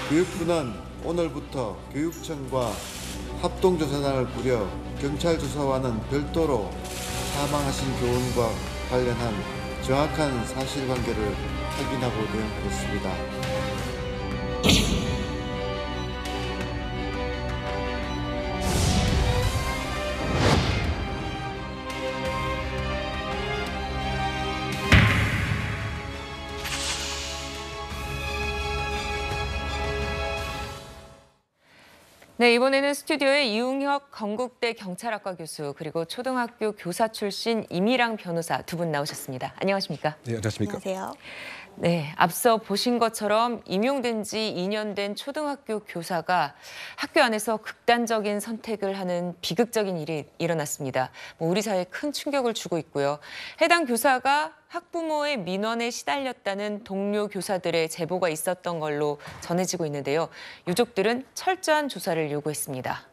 교육부는 오늘부터 교육청과 합동조사단을 꾸려 경찰 조사와는 별도로 사망하신 교원과 관련한 정확한 사실관계를 확인하고 되었습니다. 네, 이번에는 스튜디오에 이웅혁 건국대 경찰학과 교수 그리고 초등학교 교사 출신 이미랑 변호사 두 분 나오셨습니다. 안녕하십니까? 네, 안녕하십니까? 안녕하세요. 네, 앞서 보신 것처럼 임용된 지 2년 된 초등학교 교사가 학교 안에서 극단적인 선택을 하는 비극적인 일이 일어났습니다. 우리 사회에 큰 충격을 주고 있고요. 해당 교사가 학부모의 민원에 시달렸다는 동료 교사들의 제보가 있었던 걸로 전해지고 있는데요. 유족들은 철저한 조사를 요구했습니다.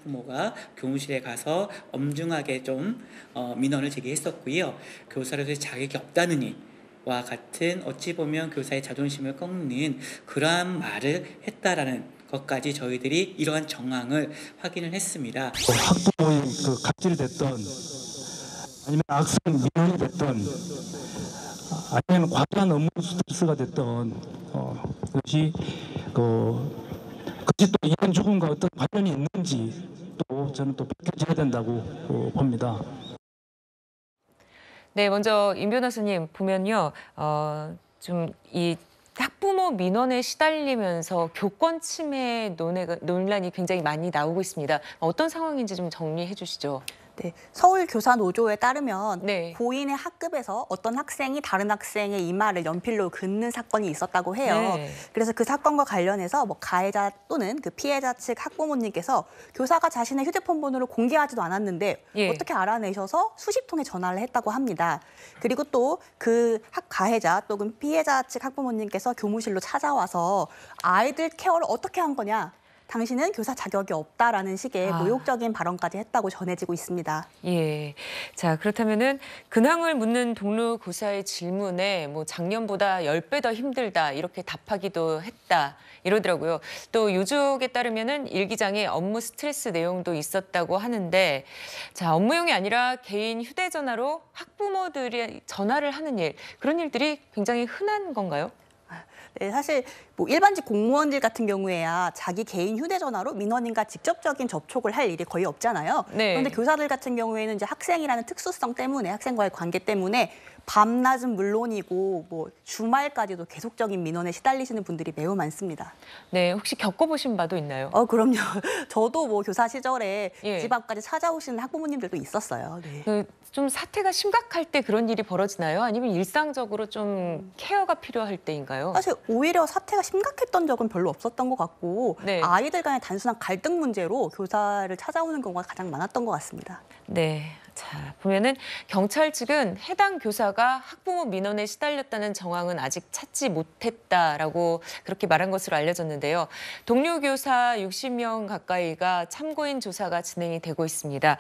부모가 교무실에 가서 엄중하게 좀 민원을 제기했었고요. 교사로서의 자격이 없다느니 와 같은 어찌 보면 교사의 자존심을 꺾는 그러한 말을 했다라는 것까지 저희들이 이러한 정황을 확인을 했습니다. 학부모의 그 갑질됐던 아니면 악성 민원이 됐던 아니면 과도한 업무 스트레스가 됐던 그것이 그것이 또 이런 조금과 어떤 관련이 있는지 또 저는 또 밝혀져야 된다고 봅니다. 네, 먼저 임 변호사님 보면요, 좀 이 학부모 민원에 시달리면서 교권 침해 논란이 굉장히 많이 나오고 있습니다. 어떤 상황인지 좀 정리해 주시죠. 네, 서울교사노조에 따르면 네. 고인의 학급에서 어떤 학생이 다른 학생의 이마를 연필로 긋는 사건이 있었다고 해요. 네. 그래서 그 사건과 관련해서 가해자 또는 그 피해자 측 학부모님께서 교사가 자신의 휴대폰 번호를 공개하지도 않았는데 예. 어떻게 알아내셔서 수십 통의 전화를 했다고 합니다. 그리고 또 그 가해자 또는 피해자 측 학부모님께서 교무실로 찾아와서 아이들 케어를 어떻게 한 거냐. 당신은 교사 자격이 없다라는 식의 모욕적인 발언까지 했다고 전해지고 있습니다. 예. 자, 그렇다면은 근황을 묻는 동료 교사의 질문에 작년보다 10배 더 힘들다 이렇게 답하기도 했다 이러더라고요. 또 유족에 따르면은 일기장에 업무 스트레스 내용도 있었다고 하는데, 자, 업무용이 아니라 개인 휴대전화로 학부모들이 전화를 하는 일, 그런 일들이 굉장히 흔한 건가요? 네, 사실 일반직 공무원들 같은 경우에야 자기 개인 휴대전화로 민원인과 직접적인 접촉을 할 일이 거의 없잖아요. 네. 그런데 교사들 같은 경우에는 이제 학생이라는 특수성 때문에 학생과의 관계 때문에 밤낮은 물론이고 주말까지도 계속적인 민원에 시달리시는 분들이 매우 많습니다. 네, 혹시 겪어보신 바도 있나요? 그럼요. 저도 교사 시절에 예. 집 앞까지 찾아오시는 학부모님들도 있었어요. 네. 좀 사태가 심각할 때 그런 일이 벌어지나요? 아니면 일상적으로 좀 케어가 필요할 때인가요? 사실 오히려 사태가 심각했던 적은 별로 없었던 것 같고 네. 아이들 간의 단순한 갈등 문제로 교사를 찾아오는 경우가 가장 많았던 것 같습니다. 네. 자, 보면은 경찰 측은 해당 교사가 학부모 민원에 시달렸다는 정황은 아직 찾지 못했다라고 그렇게 말한 것으로 알려졌는데요. 동료 교사 60명 가까이가 참고인 조사가 진행이 되고 있습니다.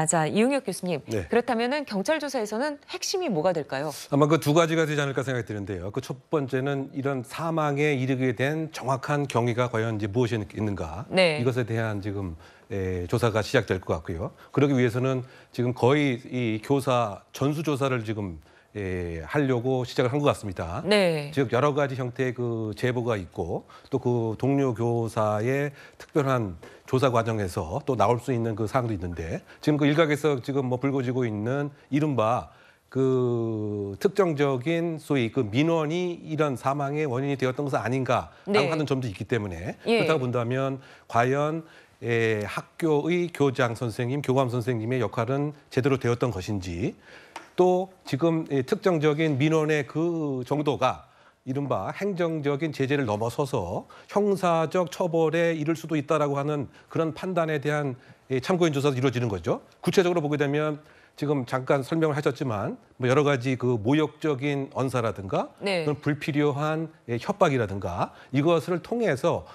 자, 이웅혁 교수님. 네. 그렇다면은 경찰 조사에서는 핵심이 뭐가 될까요? 아마 그 두 가지가 되지 않을까 생각이 드는데요. 그 첫 번째는 이런 사망에 이르게 된 정확한 경위가 과연 이제 무엇이 있는가. 네. 이것에 대한 지금 조사가 시작될 것 같고요. 그러기 위해서는 지금 거의 이 교사 전수조사를 지금 하려고 시작을 한 것 같습니다. 네. 즉 여러 가지 형태의 그 제보가 있고 또 그 동료 교사의 특별한 조사 과정에서 또 나올 수 있는 그 사항도 있는데 지금 그 일각에서 지금 불거지고 있는 이른바 그 특정적인 소위 그 민원이 이런 사망의 원인이 되었던 것은 아닌가라고 네. 하는 점도 있기 때문에 예. 그렇다고 본다면 과연 학교의 교장 선생님, 교감 선생님의 역할은 제대로 되었던 것인지 또 지금 특정적인 민원의 그 정도가 이른바 행정적인 제재를 넘어서서 형사적 처벌에 이를 수도 있다라고 하는 그런 판단에 대한 참고인 조사도 이루어지는 거죠. 구체적으로 보게 되면 지금 잠깐 설명을 하셨지만 뭐 여러 가지 그 모욕적인 언사라든가 네. 또는 불필요한 협박이라든가 이것을 통해서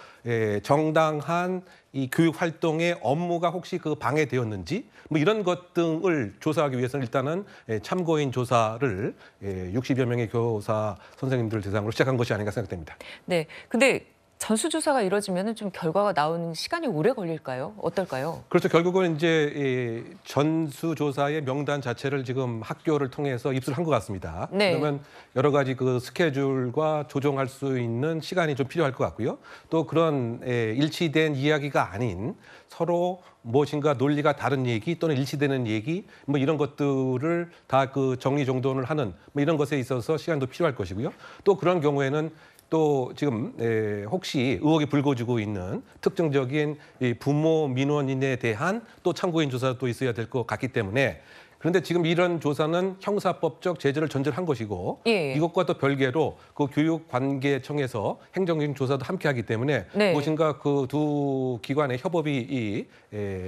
정당한 이 교육 활동의 업무가 혹시 그 방해되었는지 뭐 이런 것 등을 조사하기 위해서는 일단은 참고인 조사를 60여 명의 교사 선생님들 대상으로 시작한 것이 아닌가 생각됩니다. 네. 근데 전수조사가 이루어지면 좀 결과가 나오는 시간이 오래 걸릴까요? 어떨까요? 그렇죠. 결국은 이제 전수조사의 명단 자체를 지금 학교를 통해서 입수를 한 것 같습니다. 네. 그러면 여러 가지 그 스케줄과 조정할 수 있는 시간이 좀 필요할 것 같고요. 또 그런 일치된 이야기가 아닌 서로 무엇인가 논리가 다른 얘기 또는 일치되는 얘기 뭐 이런 것들을 다 그 정리정돈을 하는 뭐 이런 것에 있어서 시간도 필요할 것이고요. 또 그런 경우에는 또 지금 혹시 의혹이 불거지고 있는 특정적인 이 부모 민원인에 대한 또 참고인 조사도 있어야 될 것 같기 때문에 그런데 지금 이런 조사는 형사법적 제재를 전제로 한 것이고 예. 이것과 또 별개로 그 교육관계청에서 행정적인 조사도 함께 하기 때문에 네. 무엇인가 그 두 기관의 협업이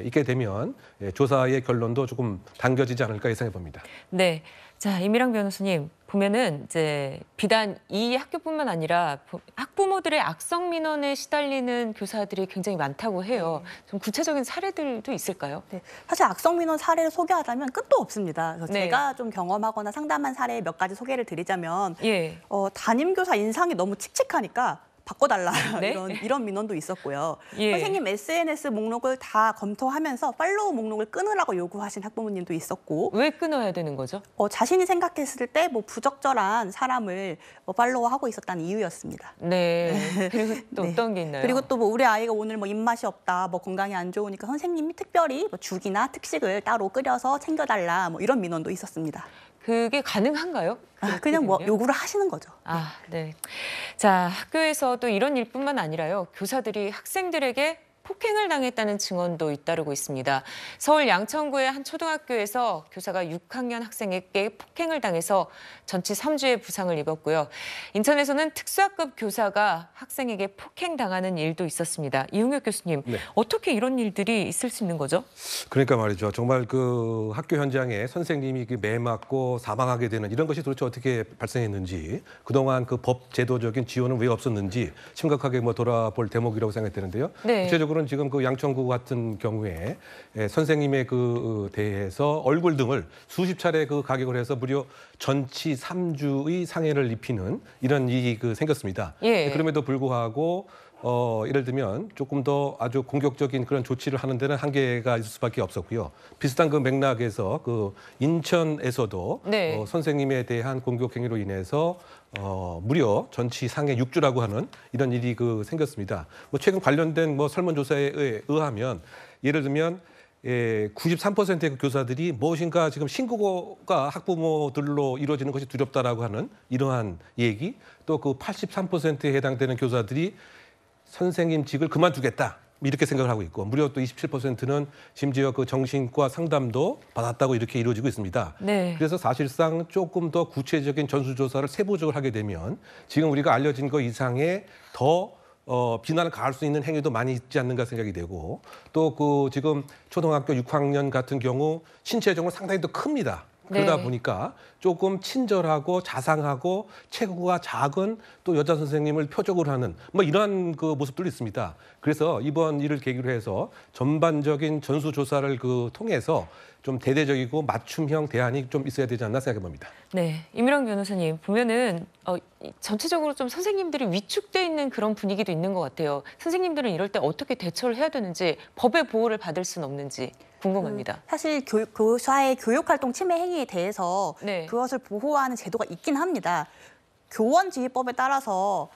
있게 되면 조사의 결론도 조금 당겨지지 않을까 예상해 봅니다. 네. 자, 임일영 변호사님 보면은 이제 비단 이 학교뿐만 아니라 학부모들의 악성 민원에 시달리는 교사들이 굉장히 많다고 해요. 좀 구체적인 사례들도 있을까요? 네, 사실 악성 민원 사례를 소개하자면 끝도 없습니다. 그래서 네. 제가 좀 경험하거나 상담한 사례 몇 가지 소개를 드리자면 예. 담임교사 인상이 너무 칙칙하니까 바꿔달라 네? 이런 민원도 있었고요. 예. 선생님 SNS 목록을 다 검토하면서 팔로우 목록을 끊으라고 요구하신 학부모님도 있었고 왜 끊어야 되는 거죠? 자신이 생각했을 때 뭐 부적절한 사람을 팔로우하고 있었다는 이유였습니다. 네. 그리고 또 네. 어떤 게 있나요? 그리고 또 뭐 우리 아이가 오늘 뭐 입맛이 없다, 뭐 건강이 안 좋으니까 선생님이 특별히 뭐 죽이나 특식을 따로 끓여서 챙겨달라, 뭐 이런 민원도 있었습니다. 그게 가능한가요? 그냥 뭐 되면요? 요구를 하시는 거죠. 아, 네. 자, 학교에서도 이런 일뿐만 아니라요. 교사들이 학생들에게 폭행을 당했다는 증언도 잇따르고 있습니다. 서울 양천구의 한 초등학교에서 교사가 6학년 학생에게 폭행을 당해서 전치 3주의 부상을 입었고요. 인천에서는 특수학급 교사가 학생에게 폭행당하는 일도 있었습니다. 이용혁 교수님, 네. 어떻게 이런 일들이 있을 수 있는 거죠? 그러니까 말이죠. 정말 그 학교 현장에 선생님이 매 맞고 사망하게 되는 이런 것이 도대체 어떻게 발생했는지 그동안 그 법 제도적인 지원은 왜 없었는지 심각하게 뭐 돌아볼 대목이라고 생각되는데요. 네. 구체적으로는 지금 그 양천구 같은 경우에 선생님의 그 대해서 얼굴 등을 수십 차례 그 가격을 해서 무려 전치 3주의 상해를 입히는 이런 일이 생겼습니다. 예. 그럼에도 불구하고 예를 들면 조금 더 아주 공격적인 그런 조치를 하는 데는 한계가 있을 수밖에 없었고요. 비슷한 그 맥락에서 그 인천에서도 네. 선생님에 대한 공격 행위로 인해서 무려 전치 상해 6주라고 하는 이런 일이 생겼습니다. 뭐 최근 관련된 뭐 설문조사에 의하면 예를 들면 93%의 그 교사들이 무엇인가 지금 신고가 학부모들로 이루어지는 것이 두렵다라고 하는 이러한 얘기, 또 그 83%에 해당되는 교사들이 선생님직을 그만두겠다 이렇게 생각을 하고 있고 무려 또 27%는 심지어 그 정신과 상담도 받았다고 이렇게 이루어지고 있습니다. 네. 그래서 사실상 조금 더 구체적인 전수조사를 세부적으로 하게 되면 지금 우리가 알려진 것 이상의 더 비난을 가할 수 있는 행위도 많이 있지 않는가 생각이 되고 또 그 지금 초등학교 6학년 같은 경우 신체적으로 상당히 더 큽니다. 그러다 네. 보니까 조금 친절하고 자상하고 체구가 작은 또 여자 선생님을 표적으로 하는 뭐 이러한 그 모습들이 있습니다. 그래서 이번 일을 계기로 해서 전반적인 전수조사를 통해서 좀 대대적이고 맞춤형 대안이 좀 있어야 되지 않나 생각해 봅니다. 네, 임일영 변호사님 보면은 전체적으로 좀 선생님들이 위축돼 있는 그런 분위기도 있는 것 같아요. 선생님들은 이럴 때 어떻게 대처를 해야 되는지 법의 보호를 받을 수는 없는지 궁금합니다. 사실 교사의 교육활동 침해 행위에 대해서 네. 그것을 보호하는 제도가 있긴 합니다. 교원지휘법에 따라서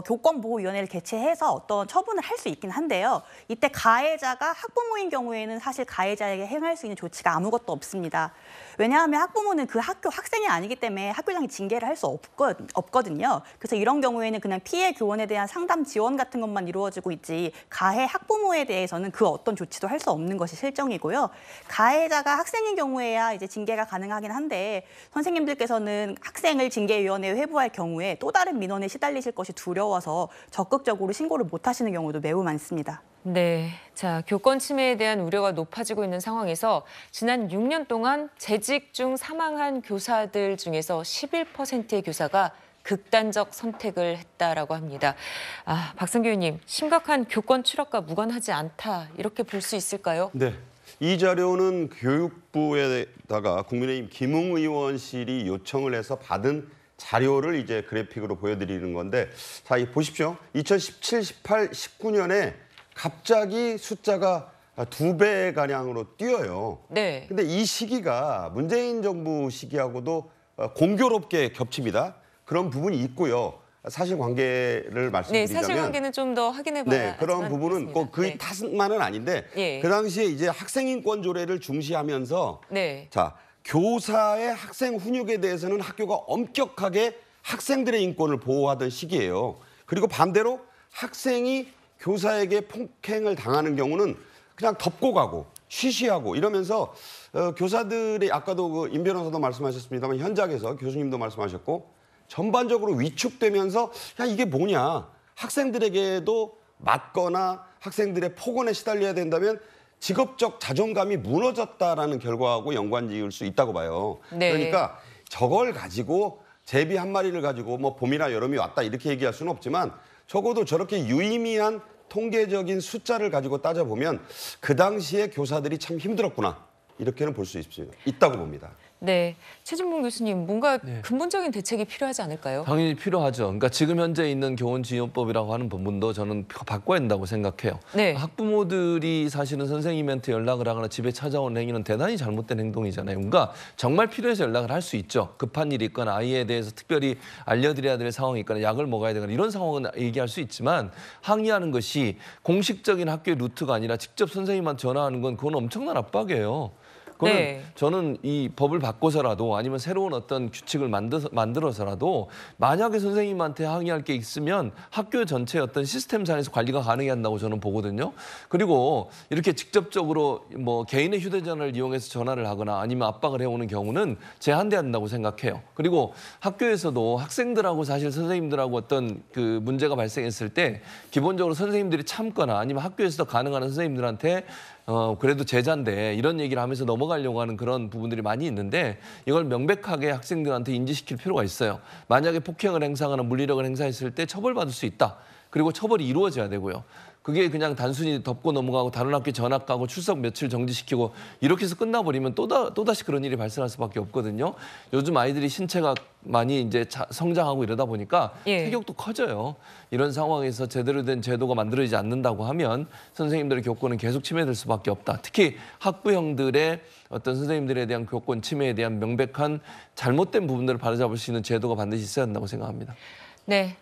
교권보호위원회를 개최해서 어떤 처분을 할 수 있긴 한데요. 이때 가해자가 학부모인 경우에는 사실 가해자에게 행할 수 있는 조치가 아무것도 없습니다. 왜냐하면 학부모는 그 학교 학생이 아니기 때문에 학교장이 징계를 할 수 없거든요. 그래서 이런 경우에는 그냥 피해 교원에 대한 상담 지원 같은 것만 이루어지고 있지 가해 학부모에 대해서는 그 어떤 조치도 할 수 없는 것이 실정이고요. 가해자가 학생인 경우에야 이제 징계가 가능하긴 한데 선생님들께서는 학생을 징계위원회에 회부할 경우에 또 다른 민원에 시달리실 알려질 것이 두려워서 적극적으로 신고를 못 하시는 경우도 매우 많습니다. 네, 자, 교권 침해에 대한 우려가 높아지고 있는 상황에서 지난 6년 동안 재직 중 사망한 교사들 중에서 11%의 교사가 극단적 선택을 했다라고 합니다. 박성규 의원님, 심각한 교권 추락과 무관하지 않다 이렇게 볼 수 있을까요? 네. 이 자료는 교육부에다가 국민의힘 김웅 의원실이 요청을 해서 받은 자료를 이제 그래픽으로 보여드리는 건데, 자, 보십시오. 2017, 18, 19년에 갑자기 숫자가 2배 가량으로 뛰어요. 네. 근데 이 시기가 문재인 정부 시기하고도 공교롭게 겹칩니다. 그런 부분이 있고요. 사실관계를 말씀드리자면, 네, 사실관계는 좀 더 확인해봐야. 네, 그런 부분은 꼭 그 탓만은 아닌데, 예. 그 당시에 이제 학생인권 조례를 중시하면서, 네. 자, 교사의 학생 훈육에 대해서는 학교가 엄격하게 학생들의 인권을 보호하던 시기예요. 그리고 반대로 학생이 교사에게 폭행을 당하는 경우는 그냥 덮고 가고 쉬쉬하고 이러면서 교사들이, 아까도 임 변호사도 말씀하셨습니다만 현장에서 교수님도 말씀하셨고, 전반적으로 위축되면서 야, 이게 뭐냐, 학생들에게도 맞거나 학생들의 폭언에 시달려야 된다면 직업적 자존감이 무너졌다라는 결과하고 연관지을 수 있다고 봐요. 네. 그러니까 저걸 가지고 제비 한 마리를 가지고 뭐 봄이나 여름이 왔다 이렇게 얘기할 수는 없지만, 적어도 저렇게 유의미한 통계적인 숫자를 가지고 따져보면 그 당시에 교사들이 참 힘들었구나, 이렇게는 볼 수 있다고 봅니다. 네, 최진봉 교수님, 뭔가 근본적인 대책이 필요하지 않을까요? 당연히 필요하죠. 그러니까 지금 현재 있는 교원지원법이라고 하는 부분도 저는 바꿔야 된다고 생각해요. 네. 학부모들이 사실은 선생님한테 연락을 하거나 집에 찾아오는 행위는 대단히 잘못된 행동이잖아요. 그러니까 정말 필요해서 연락을 할 수 있죠. 급한 일이 있거나 아이에 대해서 특별히 알려드려야 될 상황이 있거나 약을 먹어야 되거나 이런 상황은 얘기할 수 있지만, 항의하는 것이 공식적인 학교의 루트가 아니라 직접 선생님한테 전화하는 건 그건 엄청난 압박이에요. 그거는 네. 저는 이 법을 바꿔서라도 아니면 새로운 어떤 규칙을 만들어서라도 만약에 선생님한테 항의할 게 있으면 학교 전체의 어떤 시스템상에서 관리가 가능해야 한다고 저는 보거든요. 그리고 이렇게 직접적으로 뭐 개인의 휴대전화를 이용해서 전화를 하거나 아니면 압박을 해오는 경우는 제한돼야 한다고 생각해요. 그리고 학교에서도 학생들하고 사실 선생님들하고 어떤 그 문제가 발생했을 때 기본적으로 선생님들이 참거나 아니면 학교에서도 가능한 선생님들한테 그래도 제자인데 이런 얘기를 하면서 넘어가려고 하는 그런 부분들이 많이 있는데, 이걸 명백하게 학생들한테 인지시킬 필요가 있어요. 만약에 폭행을 행사하거나 물리력을 행사했을 때 처벌받을 수 있다. 그리고 처벌이 이루어져야 되고요. 그게 그냥 단순히 덮고 넘어가고 다른 학교에 전학 가고 출석 며칠 정지시키고 이렇게 해서 끝나버리면 또다시 그런 일이 발생할 수밖에 없거든요. 요즘 아이들이 신체가 많이 이제 성장하고 이러다 보니까 체격도 커져요. 이런 상황에서 제대로 된 제도가 만들어지지 않는다고 하면 선생님들의 교권은 계속 침해될 수밖에 없다. 특히 학부형들의 어떤 선생님들에 대한 교권 침해에 대한 명백한 잘못된 부분들을 바로잡을 수 있는 제도가 반드시 있어야 한다고 생각합니다. 네.